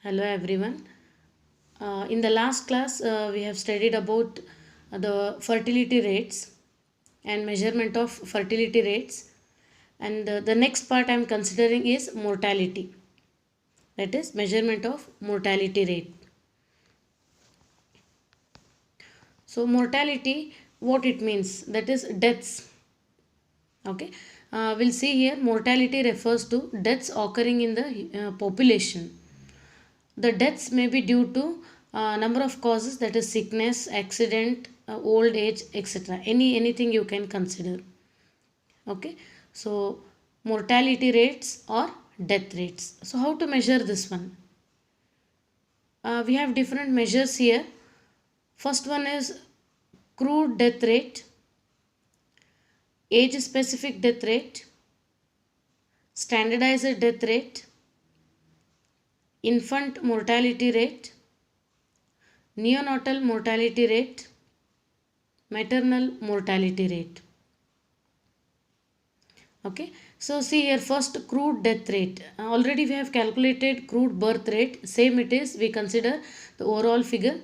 Hello everyone. In the last class, we have studied about the fertility rates and measurement of fertility rates. And the next part I am considering is mortality. That is measurement of mortality rate. So mortality, what it means? That is deaths. Okay. We'll see here mortality refers to deaths occurring in the population. The deaths may be due to number of causes, that is sickness, accident, old age, etc. Anything you can consider. Okay. So mortality rates or death rates. So how to measure this one? We have different measures here. First one is crude death rate, age specific death rate, standardized death rate, infant mortality rate, neonatal mortality rate, maternal mortality rate. Okay, so see here, first crude death rate. Already we have calculated crude birth rate. Same it is, we consider the overall figure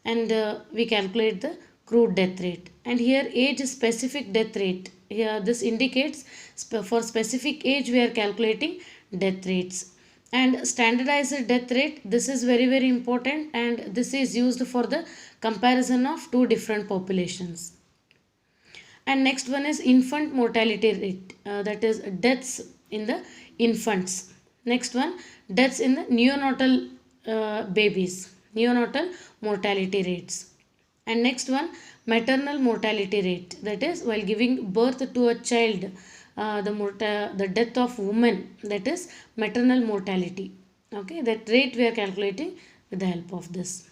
and we calculate the crude death rate. And here age specific death rate, here this indicates for specific age we are calculating death rates. And standardized death rate, this is very important, and this is used for the comparison of two different populations. And next one is infant mortality rate, that is deaths in the infants. Next one, deaths in the neonatal babies, neonatal mortality rates. And next one, maternal mortality rate, that is while giving birth to a child, the death of woman, that is maternal mortality. Okay, that rate we are calculating with the help of this.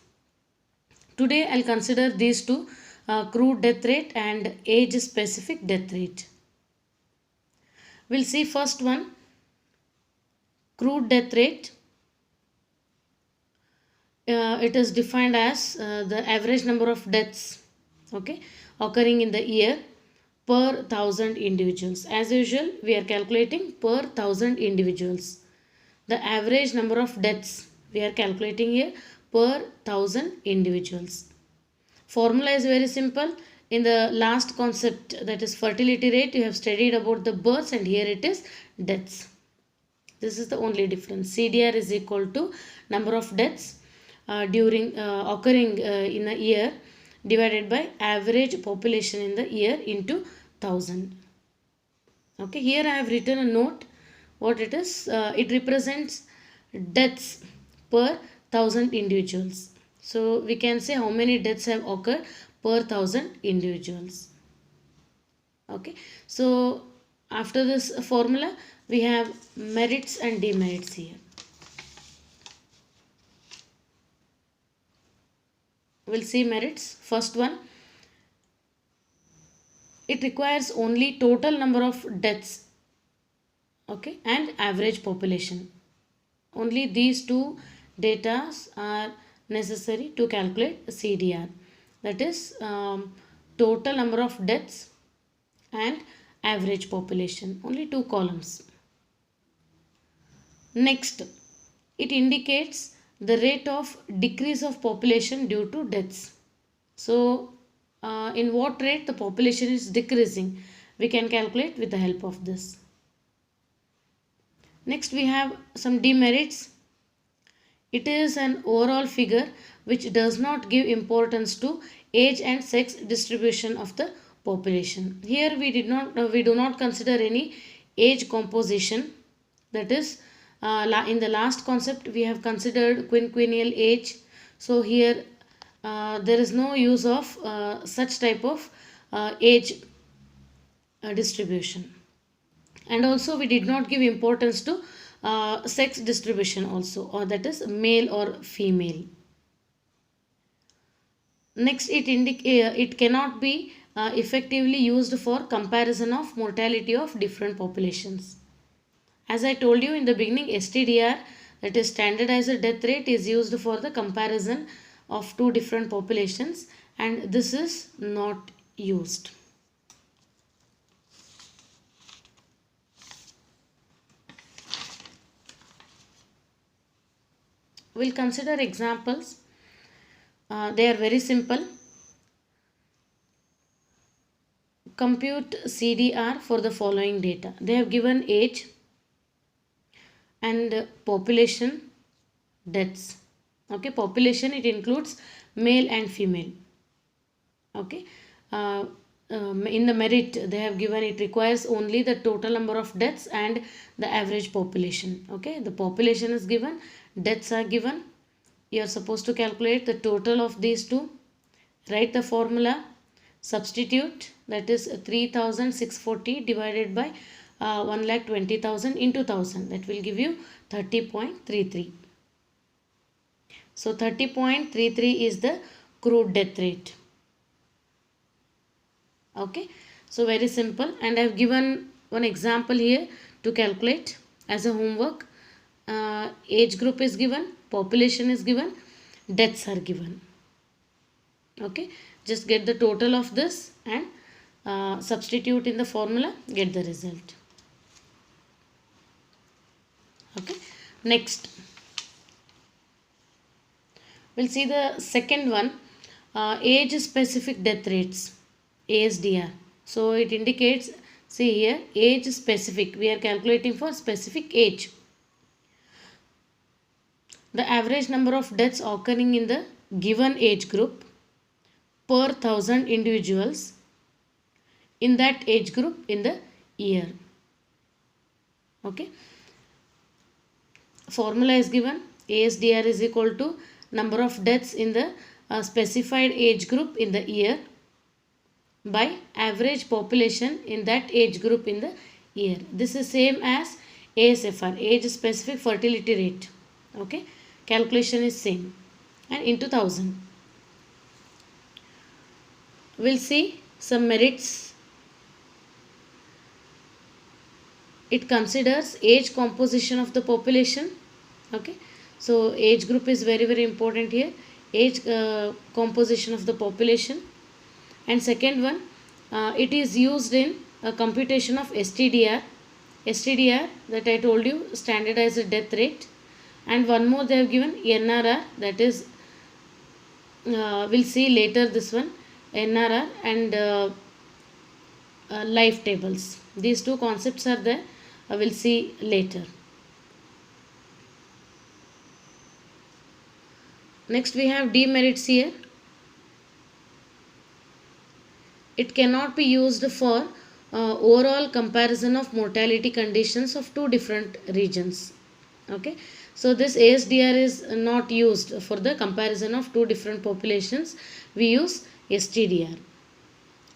Today I'll consider these two, crude death rate and age specific death rate. We'll see first one, crude death rate. It is defined as the average number of deaths, okay, occurring in the year per 1,000 individuals. As usual, we are calculating per 1,000 individuals. The average number of deaths we are calculating here per 1,000 individuals. Formula is very simple. In the last concept, that is fertility rate, you have studied about the births, and here it is deaths. This is the only difference. CDR is equal to number of deaths during occurring in a year divided by average population in the year into 1,000. Okay, here I have written a note. What it is? It represents deaths per 1,000 individuals. So we can say how many deaths have occurred per 1,000 individuals. Okay, so after this formula we have merits and demerits here. We'll see merits. First one, it requires only total number of deaths, okay, and average population. Only these two data are necessary to calculate CDR, that is total number of deaths and average population, only two columns. Next, it indicates the rate of decrease of population due to deaths. So in what rate the population is decreasing, we can calculate with the help of this. Next, we have some demerits. It is an overall figure which does not give importance to age and sex distribution of the population. Here we do not consider any age composition. That is, in the last concept we have considered quinquennial age. So here there is no use of such type of age distribution. And also we did not give importance to sex distribution also, or that is male or female. Next, it cannot be effectively used for comparison of mortality of different populations. As I told you in the beginning, STDR, that is standardized death rate, is used for the comparison of two different populations, and this is not used. We'll consider examples. They are very simple. Compute CDR for the following data. They have given age and population, deaths. Okay, population, it includes male and female. Okay, in the merit they have given it requires only the total number of deaths and the average population. Okay, the population is given, deaths are given. You are supposed to calculate the total of these two. Write the formula, substitute, that is 3640 divided by 1,20,000 into 1000, that will give you 30.33. So 30.33 is the crude death rate. Okay, so very simple, and I have given one example here to calculate as a homework. Age group is given, population is given, deaths are given. Okay, just get the total of this and substitute in the formula, get the result. Okay, next we'll see the second one, age specific death rates, ASDR. So it indicates, see here, age specific, we are calculating for specific age. The average number of deaths occurring in the given age group per 1000 individuals in that age group in the year. Okay, formula is given, ASDR is equal to number of deaths in the specified age group in the year by average population in that age group in the year. This is same as ASFR, age specific fertility rate. Okay, calculation is same, and into 1000. We'll see some merits. It considers age composition of the population. Okay, so age group is very important here, age composition of the population. And second one, it is used in a computation of STDR that I told you, standardized death rate. And one more they have given, NRR, that is we'll see later this one, NRR and life tables. These two concepts are there, we'll see later. Next we have demerits here. It cannot be used for overall comparison of mortality conditions of two different regions. Okay, so this ASDR is not used for the comparison of two different populations. We use STDR.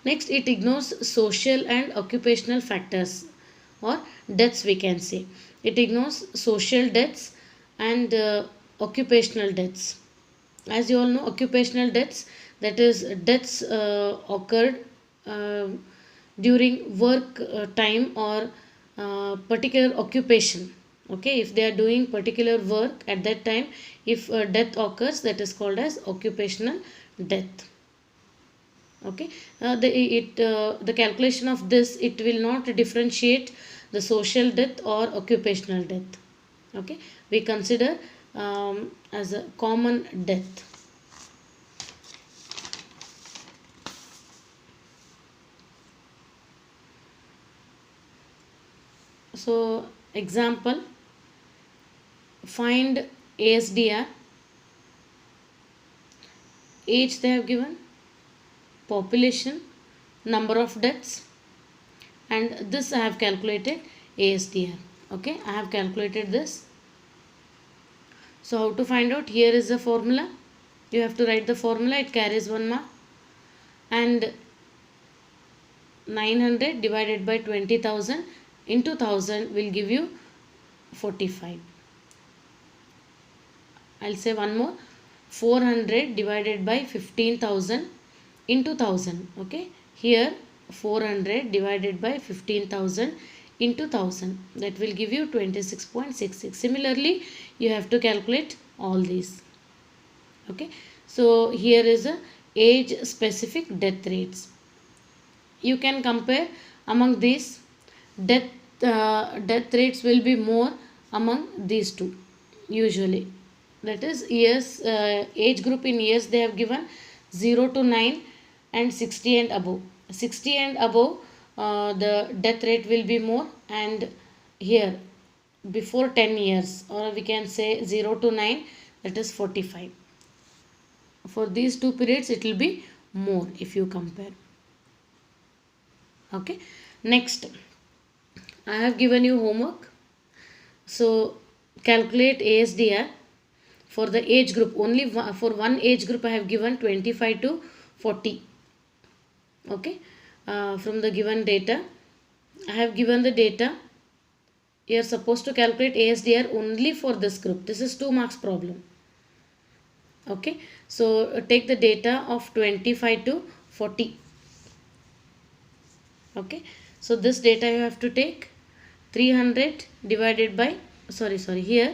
Next, it ignores social and occupational factors or deaths, we can say. It ignores social deaths and occupational deaths. As you all know, occupational deaths, that is deaths occurred during work time or particular occupation. Okay, if they are doing particular work at that time, if death occurs, that is called as occupational death. Okay, the calculation of this, it will not differentiate the social death or occupational death. Okay, we consider as a common death. So example, find ASDR, age they have given, population, number of deaths, and this I have calculated ASDR. Okay, I have calculated this. So how to find out? Here is the formula. You have to write the formula, it carries 1 mark. And 900 divided by 20,000 into 1000 will give you 45. I'll say one more, 400 divided by 15,000 into 1000. Okay, here 400 divided by 15,000 into 1000, that will give you 26.66. Similarly, you have to calculate all these. Okay, so here is a age specific death rates. You can compare among these. Death rates will be more among these two usually. that is years, age group in years they have given 0 to 9 and 60 and above. 60 and above, the death rate will be more, and here before 10 years, or we can say 0 to 9, that is 45. For these two periods it will be more if you compare. Okay, next I have given you homework. So calculate ASDR for the age group. Only for one age group I have given 25 to 40. Okay, from the given data I have given the data. You are supposed to calculate ASDR only for this group. This is 2 marks problem. Okay, so take the data of 25 to 40. Okay, so this data you have to take 300 divided by, sorry here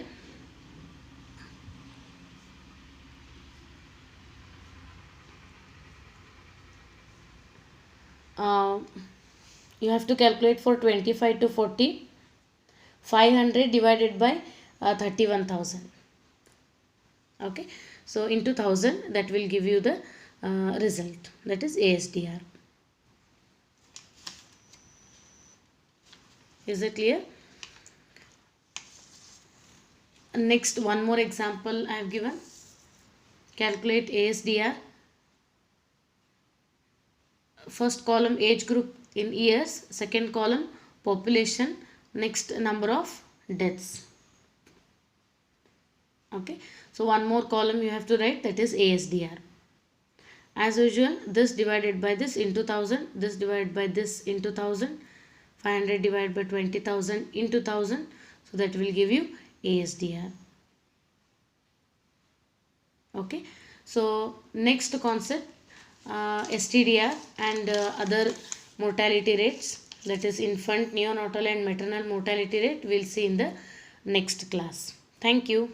you have to calculate for 25 to 40, 500 divided by 31,000. Okay, so into 1000, that will give you the result, that is ASDR. Is it clear? Next, one more example I have given. Calculate ASDR. First column age group in years, second column population, next number of deaths. Okay, so one more column you have to write, that is ASDR. As usual, this divided by this into 1000, this divided by this into 1000, 500 divided by 20,000 into 1000, so that will give you ASDR. Okay, so next concept, STDR and other mortality rates, that is infant, neonatal and maternal mortality rate, we'll see in the next class. Thank you.